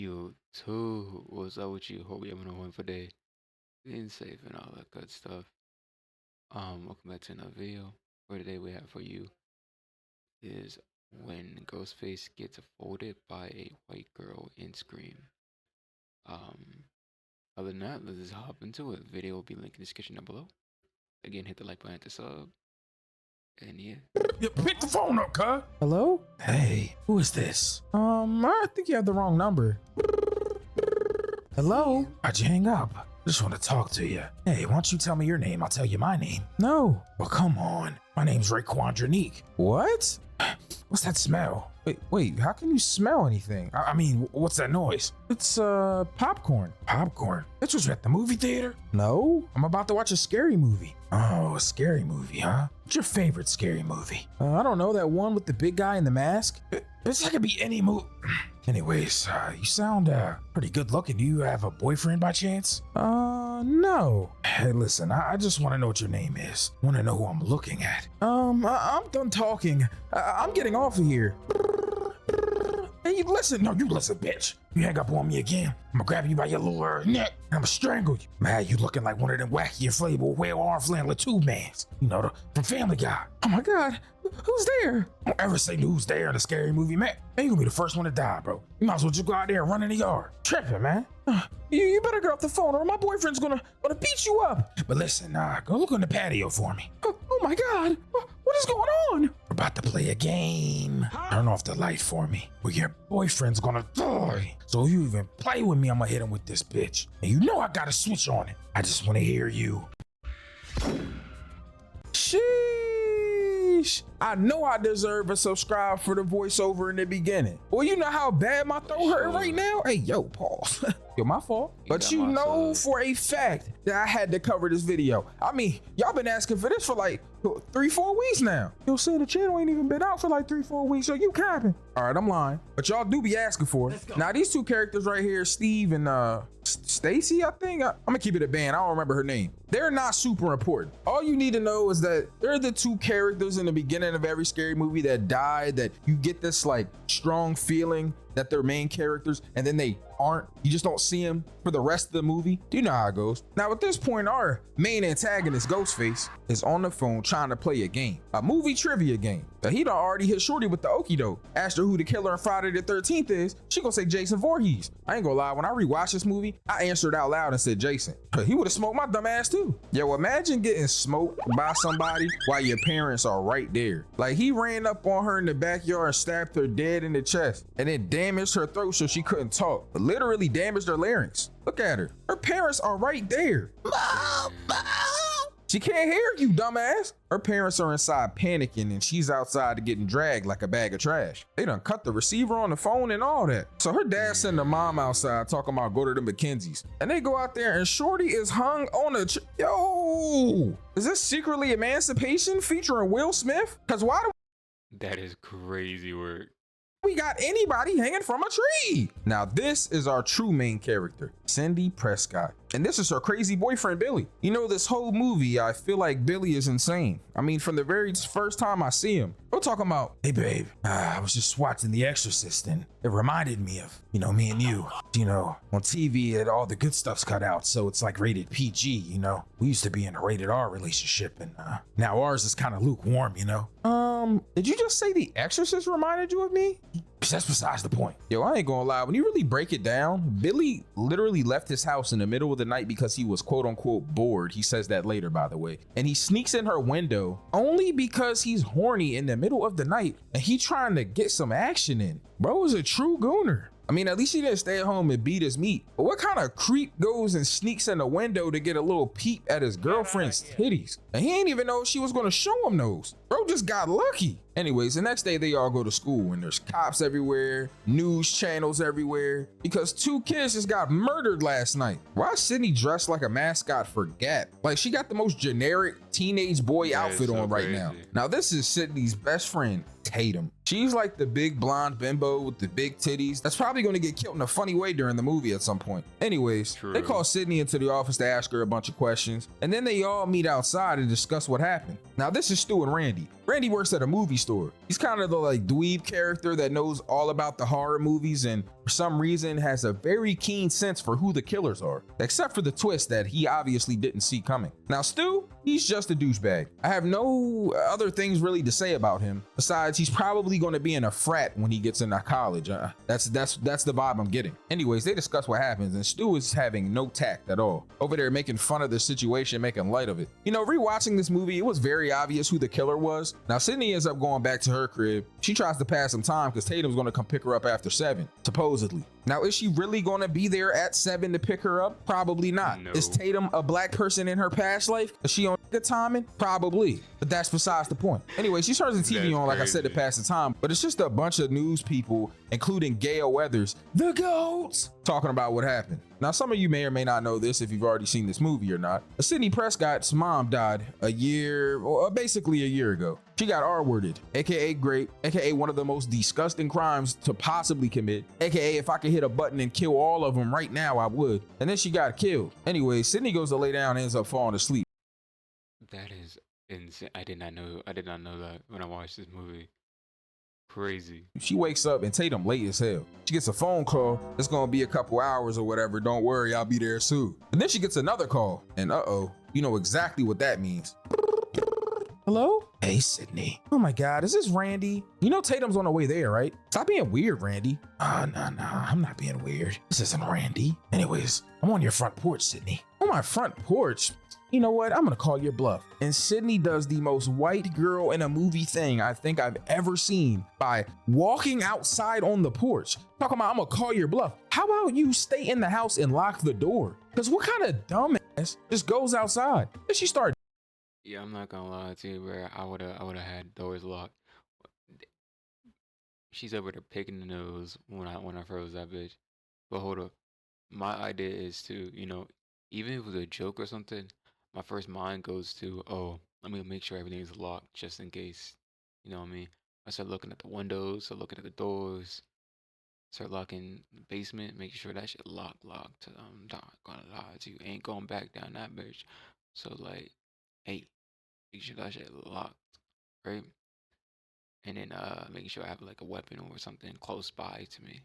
You too. What's up with you? Hope you're having a wonderful day. Being safe and all that good stuff. Welcome back to another video. For today we have for you is when Ghostface gets folded by a white girl in Scream. Um, Other than that, let's just hop into it. Video will be linked in the description down below. Again, hit the like button, hit the sub. And yeah. You pick the phone up, cuz. Hello? Hey, who is this? I think you have the wrong number. Hello? Why'd you hang up? I just want to talk to you. Hey, why don't you tell me your name? I'll tell you my name. No. Well, come on. My name's Raekwon. What? What's that smell? Wait, how can you smell anything? I mean, what's that noise? It's, popcorn. Popcorn? This was at the movie theater? No, I'm about to watch a scary movie. Oh, a scary movie, huh? What's your favorite scary movie? I don't know, that one with the big guy in the mask? It's like it could be any movie. Anyways, you sound pretty good looking. Do you have a boyfriend by chance? No. Hey, listen, I just want to know what your name is. Want to know who I'm looking at. I'm done talking. I'm getting off of here. Hey, you listen. No, you listen, bitch. You hang up on me again, I'm gonna grab you by your little neck and I'm gonna strangle you. Man, you looking like one of them wacky inflatable whale arm flailing tube mans. You know, from Family Guy. Oh my God, who's there? Don't ever say who's there in a scary movie, man. And you gonna be the first one to die, bro. You might as well just go out there and run in the yard. Tripping, man. You better get off the phone or my boyfriend's gonna beat you up. But listen, go look on the patio for me. Oh my God, what is going on? We're about to play a game. Turn off the light for me, or your boyfriend's gonna die. So if you even play with me, I'm gonna hit him with this bitch. And you know I got a switch on it. I just wanna hear you. Sheesh. I know I deserve a subscribe for the voiceover in the beginning. Well, you know how bad my throat hurt right now? Hey, yo, pause. Yo, my fault. But you know for a fact that I had to cover this video. I mean, y'all been asking for this for like 3-4 weeks now. Yo, say the channel ain't even been out for like 3-4 weeks. So you capping. All right, I'm lying. But y'all do be asking for it. Now, these two characters right here, Steve and Stacy, I think. I'm gonna keep it a band. I don't remember her name. They're not super important. All you need to know is that they're the two characters in the beginning of every scary movie that died, that you get this like strong feeling that they're main characters and then they aren't. You just don't see them for the rest of the movie. Do you know how it goes? Now at this point, our main antagonist, Ghostface, is on the phone trying to play a game, a movie trivia game. But he done already hit Shorty with the okie doke. Asked her who the killer on Friday the 13th is. She gonna say Jason Voorhees. I ain't gonna lie, when I rewatched this movie, I answered out loud and said Jason. He would have smoked my dumb ass too. Yo, imagine getting smoked by somebody while your parents are right there. Like he ran up on her in the backyard and stabbed her dead in the chest and then damaged her throat so she couldn't talk. Literally damaged her larynx. Look at her. Her parents are right there. Mom. She can't hear you, dumbass. Her parents are inside panicking and she's outside getting dragged like a bag of trash. They done cut the receiver on the phone and all that. So her dad sent her mom outside talking about go to the McKenzie's. And they go out there and Shorty is hung on a yo. Is this secretly Emancipation featuring Will Smith? Cause why do That is crazy work. we got anybody hanging from a tree? Now this is our true main character, Cindy Prescott. And this is her crazy boyfriend, Billy. You know, this whole movie, I feel like Billy is insane. I mean, from the very first time I see him, we're talking about, hey babe, I was just watching The Exorcist and it reminded me of, you know, me and you. You know, on TV, all the good stuff's cut out, so it's like rated PG, you know. We used to be in a rated R relationship and now ours is kind of lukewarm, you know. Did you just say The Exorcist reminded you of me? That's besides the point. Yo, I ain't gonna lie, when you really break it down, Billy literally left his house in the middle of the night because he was quote unquote bored. He says that later, by the way. And he sneaks in her window only because he's horny in the middle of the night and he trying to get some action in. Bro is a true gooner. I mean, at least he didn't stay at home and beat his meat. But what kind of creep goes and sneaks in the window to get a little peep at his girlfriend's titties? And he ain't even know she was gonna show him those. Bro just got lucky. Anyways, the next day they all go to school and there's cops everywhere, news channels everywhere, because 2 kids just got murdered last night. Why is Sydney dressed like a mascot for Gap? Like she got the most generic teenage boy outfit on right now. Now this is Sydney's best friend, Tatum. She's like the big blonde bimbo with the big titties that's probably going to get killed in a funny way during the movie at some point. Anyways, True. they call Sydney into the office to ask her a bunch of questions, and then they all meet outside and discuss what happened. Now, this is Stu and Randy. Randy works at a movie store. He's kind of the like dweeb character that knows all about the horror movies and for some reason has a very keen sense for who the killers are, except for the twist that he obviously didn't see coming. Now, Stu, he's just a douchebag. I have no other things really to say about him besides he's probably going to be in a frat when he gets into college. That's the vibe I'm getting. Anyways, they discuss what happens and Stu is having no tact at all. Over there making fun of the situation, making light of it. You know, rewatching this movie, it was very obvious who the killer was. Now, Sydney ends up going back to her crib. She tries to pass some time because Tatum's going to come pick her up after 7, supposedly. Now, is she really going to be there at 7 to pick her up? Probably not. No. Is Tatum a black person in her past life? Is she on good timing? Probably. But that's besides the point. Anyway, she turns the TV That's on, like I said, to crazy. pass the time. But it's just a bunch of news people, including Gail Weathers, the GOATs, talking about what happened. Now, some of you may or may not know this if you've already seen this movie or not. But Sidney Prescott's mom died basically a year ago. She got R-worded, aka grape, aka one of the most disgusting crimes to possibly commit, aka if I could hit a button and kill all of them right now, I would. And then she got killed. Anyway, Sidney goes to lay down and ends up falling asleep. That is insane. I did not know that when I watched this movie. Crazy. She wakes up and Tatum late as hell. She gets a phone call. It's gonna be a couple hours or whatever. Don't worry, I'll be there soon. And then she gets another call. And you know exactly what that means. Hello? Hey, Sydney. Oh my God, is this Randy? You know Tatum's on the way there, right? Stop being weird, Randy. No, I'm not being weird. This isn't Randy. Anyways, I'm on your front porch, Sydney. On my front porch? You know what? I'm gonna call your bluff. And Sydney does the most white girl in a movie thing I think I've ever seen by walking outside on the porch. Talking about I'm gonna call your bluff. How about you stay in the house and lock the door? Because what kind of dumbass just goes outside? And she started. Yeah, I'm not gonna lie to you, bro. I would've had doors locked. She's over there picking the nose when I froze that bitch. But hold up, my idea is to, even if it was a joke or something, my first mind goes to, oh, let me make sure everything's locked just in case. You know what I mean? I start looking at the windows, start looking at the doors, start locking the basement, making sure that shit locked. I'm not gonna lie to you, ain't going back down that bitch. So like, hey, make sure that shit locked, right? And then making sure I have like a weapon or something close by to me.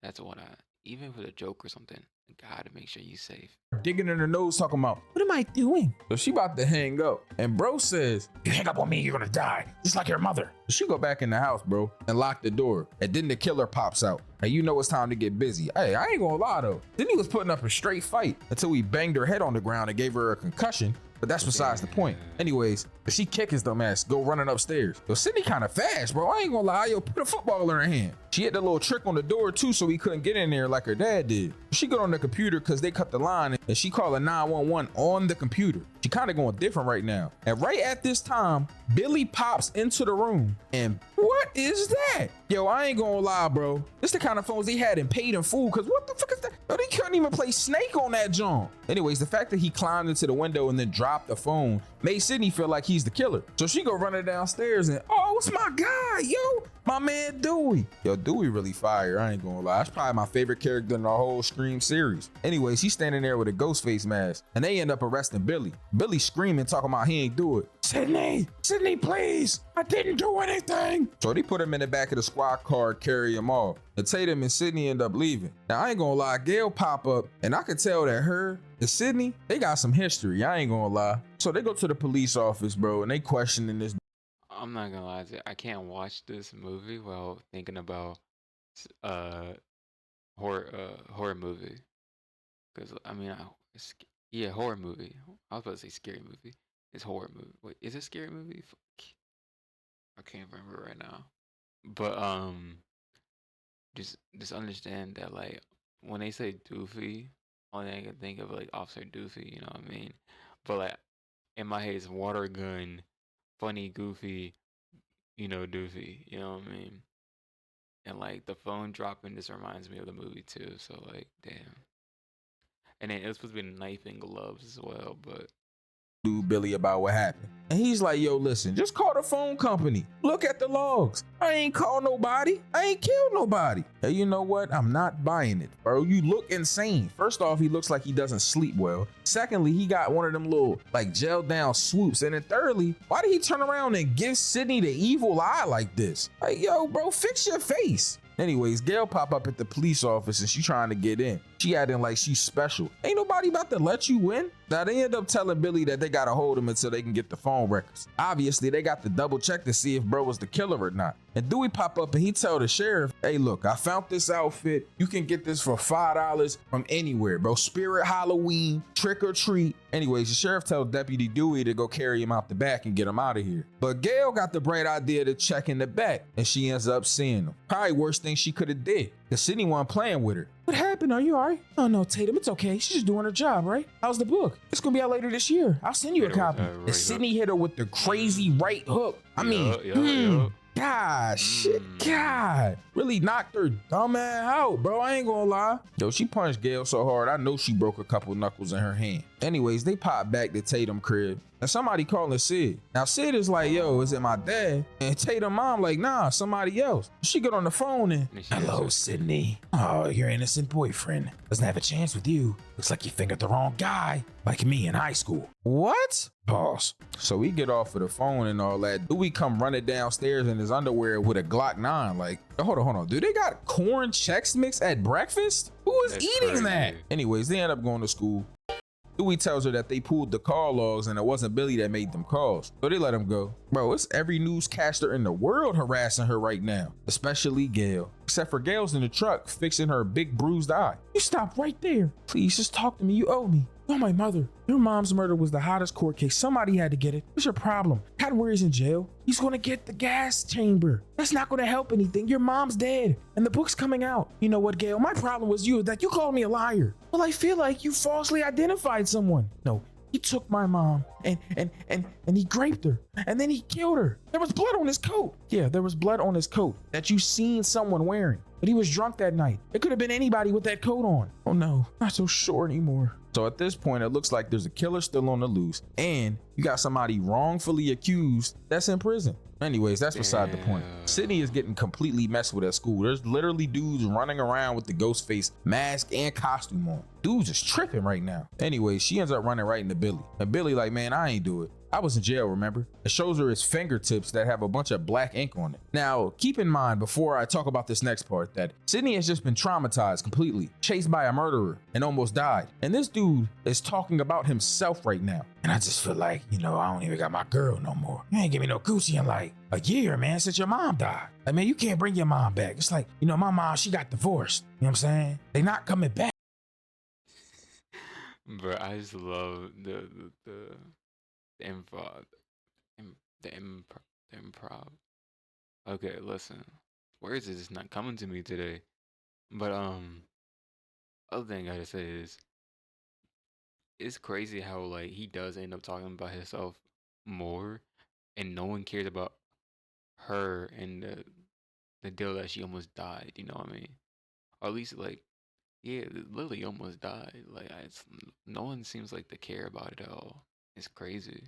That's what even for a joke or something, I gotta make sure you safe. Digging in her nose talking about, what am I doing? So she about to hang up. And bro says, you hang up on me, you're gonna die. Just like your mother. So she go back in the house, bro, and lock the door. And then the killer pops out. And you know it's time to get busy. Hey, I ain't gonna lie though. Then he was putting up a straight fight until he banged her head on the ground and gave her a concussion. But that's besides the point. Anyways, she kick his dumb ass, go running upstairs. Yo, Sydney kind of fast, bro. I ain't gonna lie. Yo, put a football in her hand. She hit the little trick on the door too, so he couldn't get in there like her dad did. She got on the computer because they cut the line, and she called a 911 on the computer. She kind of going different right now. And right at this time, Billy pops into the room. And what is that? Yo, I ain't gonna lie, bro. This the kind of phones they had and paid in full, because what the fuck is that? Yo, they couldn't even play Snake on that joint. Anyways, the fact that he climbed into the window and then dropped the phone made Sydney feel like he's the killer. So she go running downstairs and, oh, it's my guy, yo, my man Dewey. Yo, Dewey really fire, I ain't gonna lie. That's probably my favorite character in the whole Scream series. Anyways, he's standing there with a Ghostface mask and they end up arresting Billy. Billy screaming, talking about he ain't do it. Sydney, please, I didn't do anything. So they put him in the back of the squad car, carry him off. And Tatum and Sydney end up leaving. Now, I ain't gonna lie, Gail pop up, and I could tell that her and Sydney, they got some history, I ain't gonna lie. So they go to the police office, bro, and they questioning this. I'm not gonna lie to you, I can't watch this movie while thinking about horror movie. Because I mean, horror movie. I was about to say scary movie. It's horror movie. Wait, is it scary movie? Fuck. I can't remember right now. But just understand that like when they say Doofy, only thing I can think of like Officer Doofy. You know what I mean? But like in my head, it's water gun, funny, goofy, Doofy. You know what I mean? And like the phone dropping just reminds me of the movie too. So like, damn. And then it was supposed to be a knife and gloves as well, but dude Billy about what happened. And he's like, yo, listen, just call the phone company. Look at the logs. I ain't called nobody. I ain't killed nobody. Hey, you know what? I'm not buying it, bro. You look insane. First off, he looks like he doesn't sleep well. Secondly, he got one of them little like gel down swoops. And then thirdly, why did he turn around and give Sydney the evil eye like this? Like, yo, bro, fix your face. Anyways, Gail pop up at the police office and she trying to get in. She acting like she's special. Ain't nobody about to let you in. Now they end up telling Billy that they gotta hold him until they can get the phone records. Obviously, they got to double check to see if bro was the killer or not. And Dewey pop up and he tell the sheriff, hey look, I found this outfit. You can get this for $5 from anywhere, bro. Spirit Halloween, trick or treat. Anyways, the sheriff tells Deputy Dewey to go carry him out the back and get him out of here. But Gail got the bright idea to check in the back and she ends up seeing him. Probably worst thing she could have did, because Sydney wasn't playing with her. What happened? Are you all right? Oh no, Tatum, it's okay. She's just doing her job, right? How's the book? It's gonna be out later this year. I'll send you a copy. And Sydney hit her with the crazy right hook. I mean, God, shit, God. Really knocked her dumb ass out, bro. I ain't gonna lie. Yo, she punched Gail so hard, I know she broke a couple knuckles in her hand. Anyways, they pop back to Tatum crib. And somebody calling Sid. Now Sid is like, yo, is it my dad? And Tatum mom like, nah, somebody else. She get on the phone and, hello, Sydney. Oh, your innocent boyfriend doesn't have a chance with you. Looks like you fingered the wrong guy, like me in high school. What? Pause. So we get off of the phone and all that. Dewey come running downstairs in his underwear with a Glock 9. Like, hold on. Do they got corn Chex Mix at breakfast? Who is eating that? Anyways, they end up going to school. Dewey tells her that they pulled the call logs and it wasn't Billy that made them calls. So they let him go. Bro, it's every newscaster in the world harassing her right now, especially Gail. Except for Gail's in the truck fixing her big bruised eye. You stop right there. Please just talk to me. You owe me. Oh, my mother. Your mom's murder was the hottest court case. Somebody had to get it. What's your problem? Cadwary's in jail. He's gonna get the gas chamber. That's not gonna help anything. Your mom's dead and the book's coming out. You know what, Gail? My problem was that you called me a liar. Well, I feel like you falsely identified someone. No, he took my mom and he raped her and then he killed her. There was blood on his coat. Yeah, there was blood on his coat that you seen someone wearing. But he was drunk that night. It could have been anybody with that coat on. Oh no, not so sure anymore. So at this point, it looks like there's a killer still on the loose and you got somebody wrongfully accused that's in prison. Anyways, that's beside the point. Sydney is getting completely messed with at school. There's literally dudes running around with the Ghostface mask and costume on. Dudes is tripping right now. Anyways, she ends up running right into Billy. And Billy like, man, I ain't do it. I was in jail, remember? It shows her his fingertips that have a bunch of black ink on it. Now, keep in mind before I talk about this next part that Sydney has just been traumatized completely, chased by a murderer and almost died. And this dude is talking about himself right now. And I just feel like, I don't even got my girl no more. You ain't give me no Gucci in like a year, man, since your mom died. Like, man, you can't bring your mom back. It's like, my mom, she got divorced. You know what I'm saying? They not coming back. Bro, I just love the improv. The improv. Okay, listen. Words is just not coming to me today. But other thing I gotta say is it's crazy how like he does end up talking about himself more and no one cares about her and the deal that she almost died, you know what I mean? Or at least like, yeah, Lily almost died. Like no one seems like to care about it at all. It's crazy.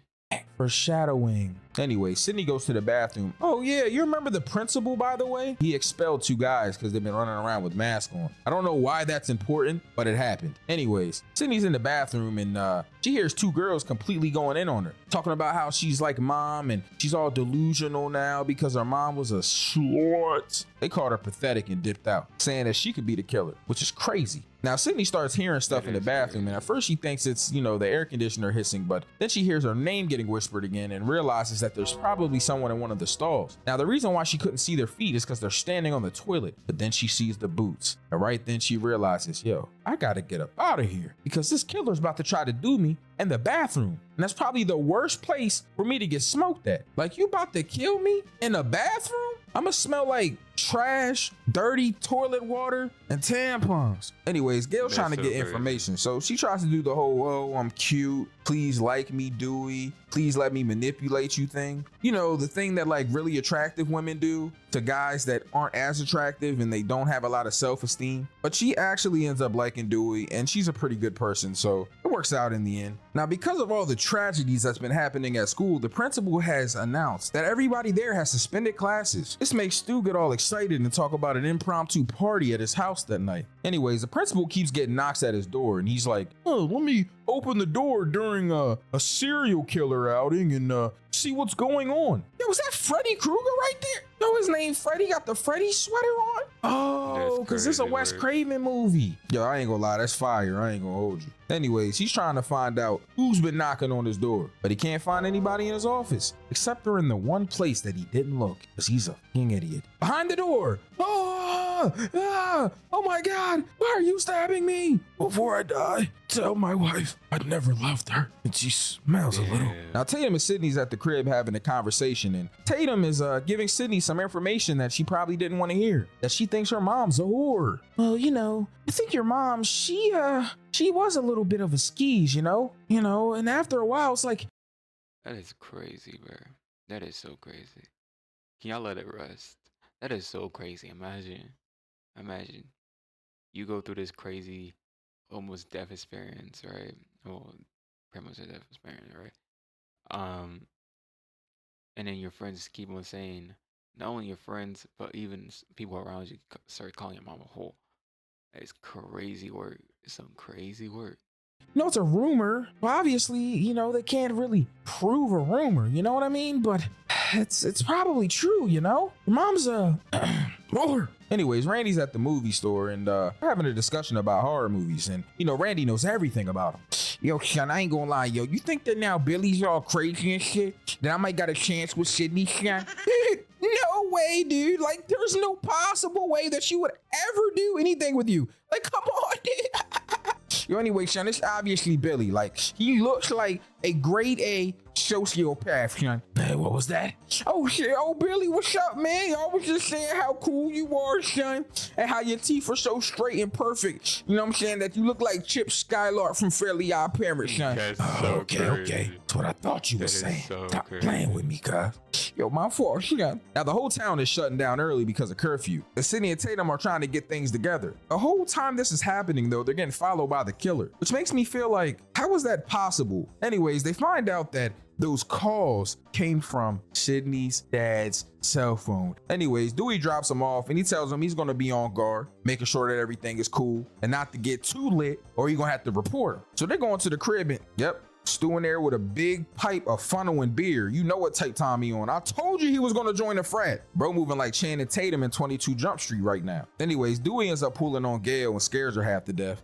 Foreshadowing. Anyway, Sydney goes to the bathroom. Oh yeah, you remember the principal, by the way? He expelled 2 guys because they've been running around with masks on. I don't know why that's important, but it happened. Anyways, Sydney's in the bathroom and she hears 2 girls completely going in on her, talking about how she's like mom and she's all delusional now because her mom was a slut. They called her pathetic and dipped out, saying that she could be the killer, which is crazy. Now, Sydney starts hearing stuff in the bathroom, and at first she thinks it's, the air conditioner hissing, but then she hears her name getting whispered again and realizes that there's probably someone in one of the stalls. Now, the reason why she couldn't see their feet is because they're standing on the toilet, but then she sees the boots. And right then she realizes, yo, I gotta get up out of here because this killer's about to try to do me in the bathroom. And that's probably the worst place for me to get smoked at. Like, you about to kill me in the bathroom? I'ma smell like trash, dirty toilet water, and tampons. Anyways, Gail's trying to get information. So she tries to do the whole, oh, I'm cute. Please like me, Dewey. Please let me manipulate you thing. The thing that like really attractive women do to guys that aren't as attractive and they don't have a lot of self-esteem. But she actually ends up liking Dewey and she's a pretty good person. So it works works out in the end. Now, because of all the tragedies that's been happening at school, the principal has announced that everybody there has suspended classes. This makes Stu get all excited and talk about an impromptu party at his house that night. Anyways, the principal keeps getting knocks at his door, and he's like, oh, let me open the door during a serial killer outing and see what's going on. Yo, was that Freddy Krueger right there? Yo, his name Freddy, got the Freddy sweater on? Oh, because it's a Wes Craven movie. Yo, I ain't gonna lie, that's fire. I ain't gonna hold you. Anyways, he's trying to find out who's been knocking on his door, but he can't find anybody in his office, except for in the one place that he didn't look, because he's a fucking idiot. Behind the door. Oh my God, why are you stabbing me? Before I die, tell my wife I'd never loved her, and she smells a little. Now, Tatum and Sydney's at the crib having a conversation, and Tatum is giving Sydney some information that she probably didn't want to hear, that she thinks her mom's a whore. Well, I think your mom, she was a little bit of a skis, and after a while, it's like. That is crazy, bro. That is so crazy. Can y'all let it rest? That is so crazy. Imagine you go through this crazy, almost death experience, right? Well, pretty much a death experience, right? And then your friends keep on saying, not only your friends, but even people around you start calling your mom a whore. That is crazy work. It's some crazy work. It's a rumor. Well, obviously, they can't really prove a rumor, you know what I mean? But it's probably true, Your mom's a whore. Anyways, Randy's at the movie store and we're having a discussion about horror movies. And, Randy knows everything about them. Yo, son, I ain't gonna lie, yo. You think that now Billy's all crazy and shit? That I might got a chance with Sydney, son? No way, dude. Like, there's no possible way that she would ever do anything with you. Like, come on, dude. Yo, anyway, son, it's obviously Billy. Like, he looks like a grade A sociopath, son. Hey, what was that? Oh, shit. Oh, Billy, what's up, man? I was just saying how cool you are, son, and how your teeth are so straight and perfect. You know what I'm saying? That you look like Chip Skylark from Fairly Odd Parents, son. Okay. That's what I thought you were saying. Stop playing with me, cuz. Yo, my fault, son. Now, the whole town is shutting down early because of curfew. The Sydney and Tatum are trying to get things together. The whole time this is happening, though, they're getting followed by the killer, which makes me feel like, how is that possible? Anyways, they find out that those calls came from Sydney's dad's cell phone. Anyways, Dewey drops him off and he tells him he's gonna be on guard, making sure that everything is cool and not to get too lit or he's gonna have to report him. So they're going to the crib and, Stu in there with a big pipe of funnel and beer. You know what type time he on. I told you he was gonna join the frat. Bro moving like Channing Tatum in 22 Jump Street right now. Anyways, Dewey ends up pulling on Gail and scares her half to death.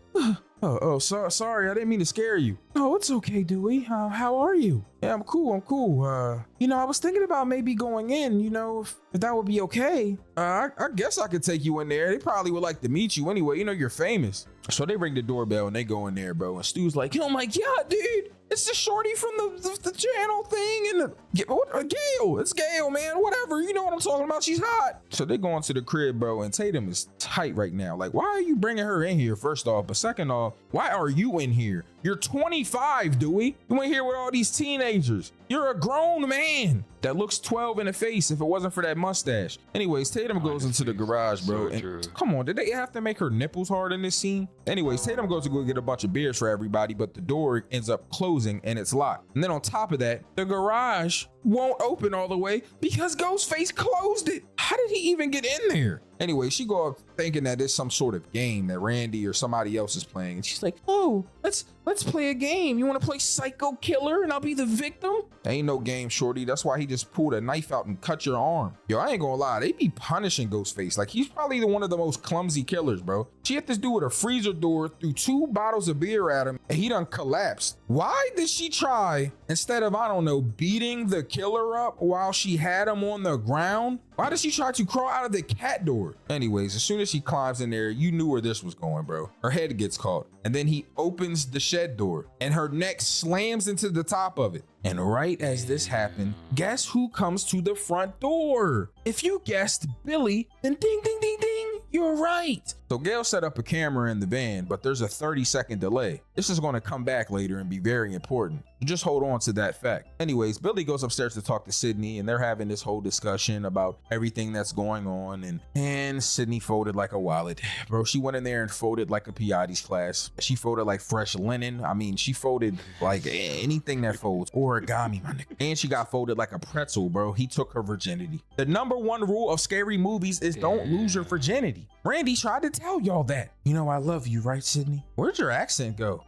Sorry, I didn't mean to scare you. Oh, it's okay, Dewey. How are you? Yeah, I'm cool. I was thinking about maybe going in, if that would be okay. I guess I could take you in there. They probably would like to meet you anyway. You're famous. So they ring the doorbell and they go in there, bro. And Stu's like, oh my God, dude. It's the shorty from the channel thing and Gail. It's Gail, man. Whatever. You know what I'm talking about. She's hot. So they go into the crib, bro. And Tatum is tight right now. Like, why are you bringing her in here, first off? But second off, why are you in here? You're 25, Dewey. You in here with all these teenagers. You're a grown man that looks 12 in the face if it wasn't for that mustache. Anyways, Tatum goes into the garage, bro. And come on, did they have to make her nipples hard in this scene? Anyways, Tatum goes to go get a bunch of beers for everybody, but the door ends up closing and it's locked. And then on top of that, the garage won't open all the way because Ghostface closed it. How did he even get in there? Anyway, she go up thinking that it's some sort of game that Randy or somebody else is playing. And she's like, oh, let's play a game. You want to play Psycho Killer and I'll be the victim? Ain't no game, shorty. That's why he just pulled a knife out and cut your arm. Yo, I ain't gonna lie. They be punishing Ghostface. Like, he's probably one of the most clumsy killers, bro. She hit this dude with a freezer door, threw 2 bottles of beer at him, and he done collapsed. Why did she try, instead of, I don't know, beating the killer up while she had him on the ground? Why did she try to crawl out of the cat door? Anyways, as soon as she climbs in there, you knew where this was going, bro. Her head gets caught. And then he opens the shed door and her neck slams into the top of it. And right as this happened, guess who comes to the front door? If you guessed Billy, then ding, ding, ding, ding, you're right. So Gail set up a camera in the van, but there's a 30-second delay. This is going to come back later and be very important. Just hold on to that fact. Anyways, Billy goes upstairs to talk to Sydney, and they're having this whole discussion about everything that's going on. And Sydney folded like a wallet. Bro, she went in there and folded like a Pilates class. She folded like fresh linen. I mean, she folded like anything that folds. Origami, my nigga. And she got folded like a pretzel, bro. He took her virginity. The number one rule of scary movies is don't lose your virginity. Randy tried to tell y'all that. You know I love you, right, Sydney? Where'd your accent go?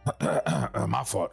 My fault.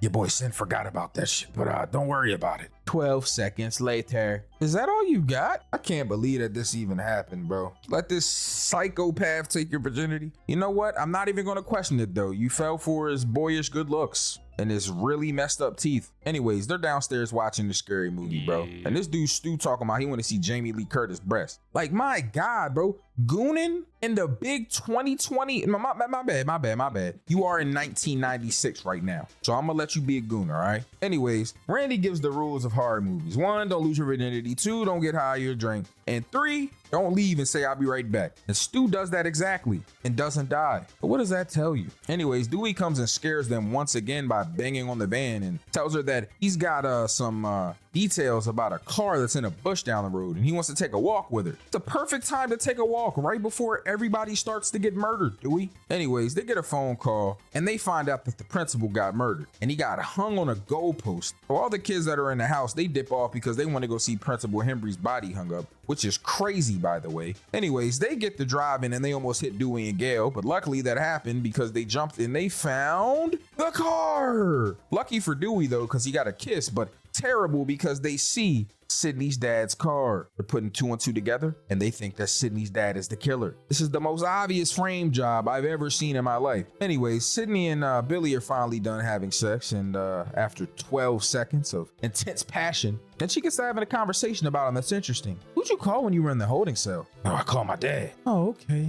Your boy Sin forgot about that shit, but don't worry about it. 12 seconds later. Is that all you got? I can't believe that this even happened, bro. Let this psychopath take your virginity. You know what? I'm not even gonna question it though. You fell for his boyish good looks and his really messed up teeth. Anyways, they're downstairs watching the scary movie, bro. And this dude Stu talking about he want to see Jamie Lee Curtis breast. Like, my God, bro. Goonin in the big 2020. My bad. You are in 1996 right now. So I'm gonna let you be a goon, all right? Anyways, Randy gives the rules of horror movies. 1, don't lose your virginity. 2, don't get high or drink. And 3, don't leave and say I'll be right back. And Stu does that exactly and doesn't die. But what does that tell you? Anyways, Dewey comes and scares them once again by banging on the van and tells her that he's got some details about a car that's in a bush down the road and he wants to take a walk with her. It's the perfect time to take a walk right before everybody starts to get murdered, Dewey. Anyways, they get a phone call and they find out that the principal got murdered and he got hung on a goalpost. So all the kids that are in the house, they dip off because they want to go see Principal Hembry's body hung up, which is crazy, by the way. Anyways, they get to driving and they almost hit Dewey and Gail, but luckily that happened because they jumped and they found the car. Lucky for Dewey though, because he got a kiss, but terrible because they see Sydney's dad's car. They're putting 2 and 2 together and they think that Sydney's dad is the killer. This is the most obvious frame job I've ever seen in my life. Anyways, Sydney and Billy are finally done having sex, and after 12 seconds of intense passion, then she gets to having a conversation about him that's interesting. Who'd you call when you were in the holding cell? Oh, I called my dad. Oh, okay.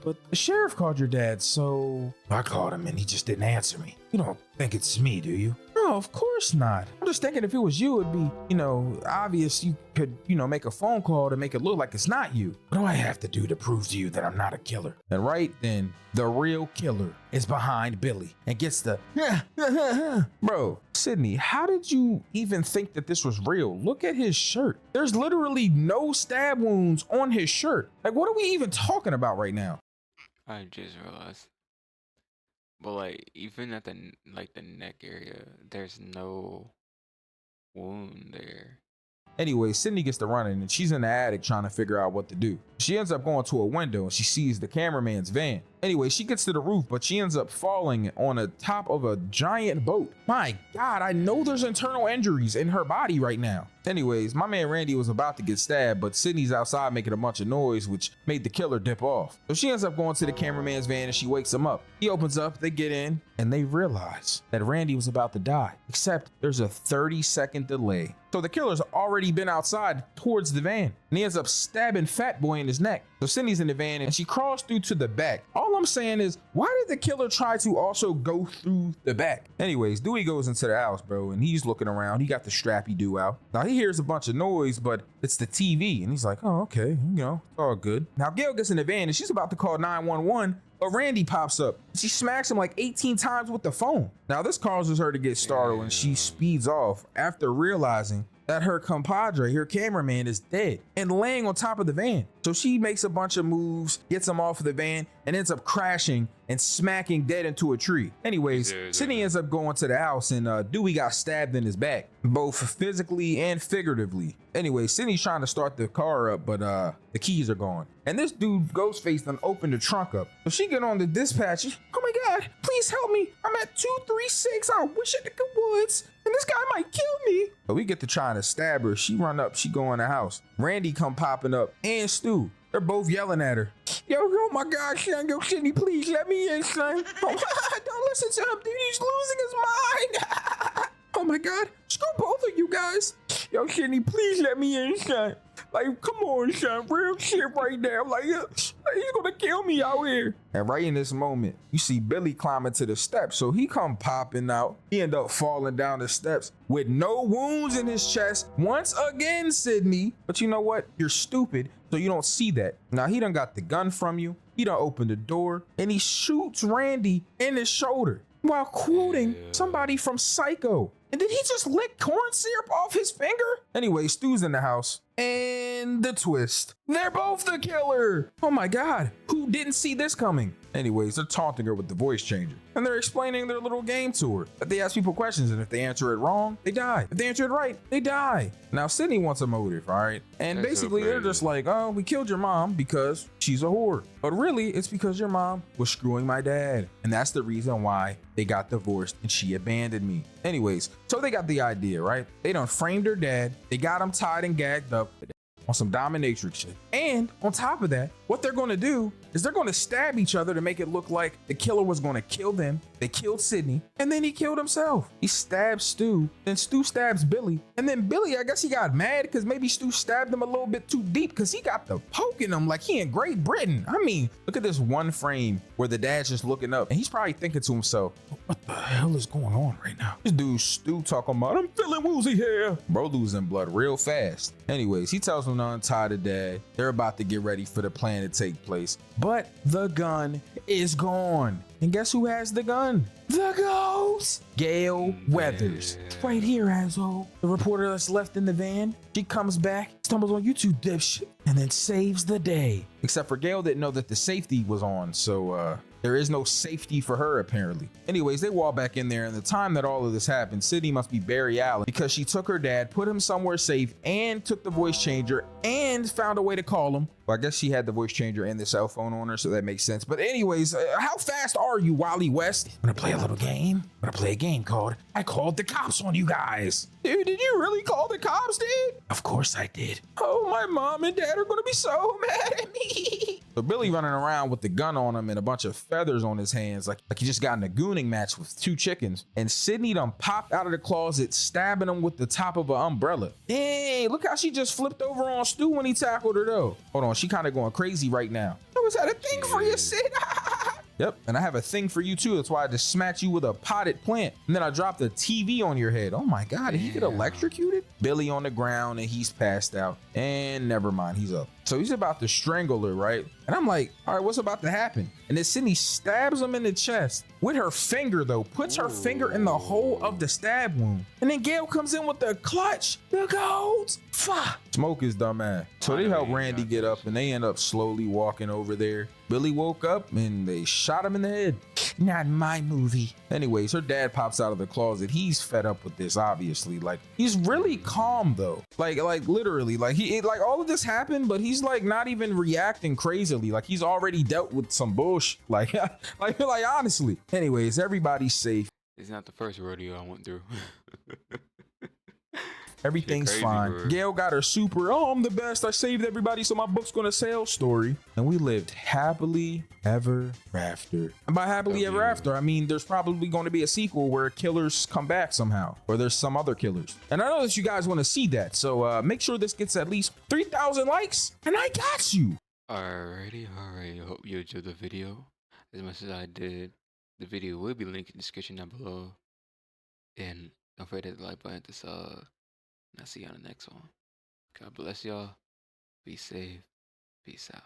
But the sheriff called your dad, so... I called him and he just didn't answer me. You don't think it's me, do you? No, of course not. I'm just thinking if it was you, it'd be, obvious you could, make a phone call to make it look like it's not you. What do I have to do to prove to you that I'm not a killer? And right then, the real killer is behind Billy and gets the, bro, Sydney, how did you even think that this was real? Look at his shirt. There's literally no stab wounds on his shirt. Like, what are we even talking about right now? I just realized. But like, even at the neck area, there's no wound there. Anyway, Sydney gets to running and she's in the attic trying to figure out what to do. She ends up going to a window and she sees the cameraman's van. Anyway, she gets to the roof, but she ends up falling on the top of a giant boat. My God, I know there's internal injuries in her body right now. Anyways, my man Randy was about to get stabbed, but Sydney's outside making a bunch of noise, which made the killer dip off. So she ends up going to the cameraman's van and she wakes him up. He opens up, they get in, and they realize that Randy was about to die, except there's a 30-second delay. So the killer's already been outside towards the van, and he ends up stabbing Fat Boy in his neck. So Sydney's in the van and she crawls through to the back. All I'm saying is, why did the killer try to also go through the back? Anyways, Dewey goes into the house, bro, and he's looking around. He got the strappy do out. Now he hears a bunch of noise, but it's the TV, and he's like, oh, okay, it's all good. Now Gail gets in the van and she's about to call 911, but Randy pops up. She smacks him like 18 times with the phone. Now this causes her to get startled and she speeds off after realizing that her compadre, her cameraman, is dead and laying on top of the van. So she makes a bunch of moves, gets him off of the van, and ends up crashing and smacking dead into a tree. Anyways, Sydney ends up going to the house and Dewey got stabbed in his back, both physically and figuratively. Anyway, Sydney's trying to start the car up, but the keys are gone. And this dude, Ghostface, done opened the trunk up. So she get on the dispatch. Oh my God, please help me. I'm at 236. I wish I could woods. And this guy might kill me. But we get to trying to stab her. She run up, she go in the house. Randy come popping up and Stu. They're both yelling at her. Yo, oh my God, son, yo, Sydney, please let me in, son. Oh, don't listen to him, dude. He's losing his mind. Oh my God, screw both of you guys. Yo, Sydney, please let me in, son. Like, come on, son, real shit right now. Like, he's gonna kill me out here. And right in this moment, you see Billy climbing to the steps. So he come popping out. He end up falling down the steps with no wounds in his chest. Once again, Sydney. But you know what? You're stupid, so you don't see that. Now, he done got the gun from you. He done opened the door, and he shoots Randy in his shoulder while quoting somebody from Psycho. And did he just lick corn syrup off his finger? Anyway, Stu's in the house. And the twist. They're both the killer. Oh my God. Who didn't see this coming? Anyways, they're taunting her with the voice changer. And they're explaining their little game to her. That they ask people questions, and if they answer it wrong, they die. If they answer it right, they die. Now, Sydney wants a motive, all right? And That's basically, so they're just like, oh, we killed your mom because she's a whore. But really, it's because your mom was screwing my dad. And that's the reason why they got divorced and she abandoned me. Anyways, so they got the idea, right? They done framed her dad. They got him tied and gagged up on some dominatrix shit. And on top of that, what they're gonna do is they're gonna stab each other to make it look like the killer was gonna kill them. They killed Sydney, and then he killed himself. He stabbed Stu, then Stu stabs Billy, and then Billy, I guess he got mad because maybe Stu stabbed him a little bit too deep because he got the poke in him like he in Great Britain. I mean, look at this one frame where the dad's just looking up, and he's probably thinking to himself, what the hell is going on right now? This dude Stu talking about, I'm feeling woozy here. Bro losing blood real fast. Anyways, he tells him to untie the dad. They're about to get ready for the plan to take place. But the gun is gone. And guess who has the gun? The ghost! Gail Weathers. Right here, asshole. The reporter that's left in the van. She comes back, stumbles on you two dipshit, and then saves the day. Except for Gail didn't know that the safety was on, so there is no safety for her apparently. Anyways, they walk back in there, and the time that all of this happened, Sydney must be Barry Allen because she took her dad, put him somewhere safe, and took the voice changer and found a way to call him. Well, I guess she had the voice changer and the cell phone on her, so that makes sense. But anyways, how fast are you, Wally West? I'm gonna play a little game. I'm gonna play a game called I Called the Cops on You Guys. Dude, did you really call the cops, dude? Of course I did. Oh, my mom and dad are gonna be so mad at me. So Billy running around with the gun on him and a bunch of feathers on his hands, like he just got in a gooning match with two chickens. And Sydney done popped out of the closet, stabbing him with the top of an umbrella. Dang, look how she just flipped over on Stu when he tackled her though. Hold on, she kind of going crazy right now. I was that a thing for you, Sid? Yep, and I have a thing for you too. That's why I just smacked you with a potted plant. And then I dropped a TV on your head. Oh my God, did he get electrocuted? Billy on the ground and he's passed out. And never mind, he's up. So he's about to strangle her, right? And I'm like, all right, what's about to happen? And then Sydney stabs him in the chest with her finger though, puts her finger in the hole of the stab wound. And then Gail comes in with the clutch, the goats. Fuck. Smoke is dumbass. So they help Randy get up and they end up slowly walking over there. Billy woke up and they shot him in the head. Not my movie. Anyways, her dad pops out of the closet. He's fed up with this, obviously. Like, he's really calm though. Like literally, like all of this happened, but he's like not even reacting crazily. Like he's already dealt with some bullshit. Like honestly. Anyways, everybody's safe. It's not the first rodeo I went through. Everything's crazy, fine. bro. Gail got her super, oh, I'm the best, I saved everybody, so my book's gonna sell story. And we lived happily ever after. And by happily ever after, I mean there's probably going to be a sequel where killers come back somehow, or there's some other killers. And I know that you guys want to see that, so make sure this gets at least 3,000 likes, and I got you. Alrighty, alright. I hope you enjoyed the video as much as I did. The video will be linked in the description down below. And don't forget to hit the like button to sub. And I'll see you on the next one. God bless y'all. Be safe. Peace out.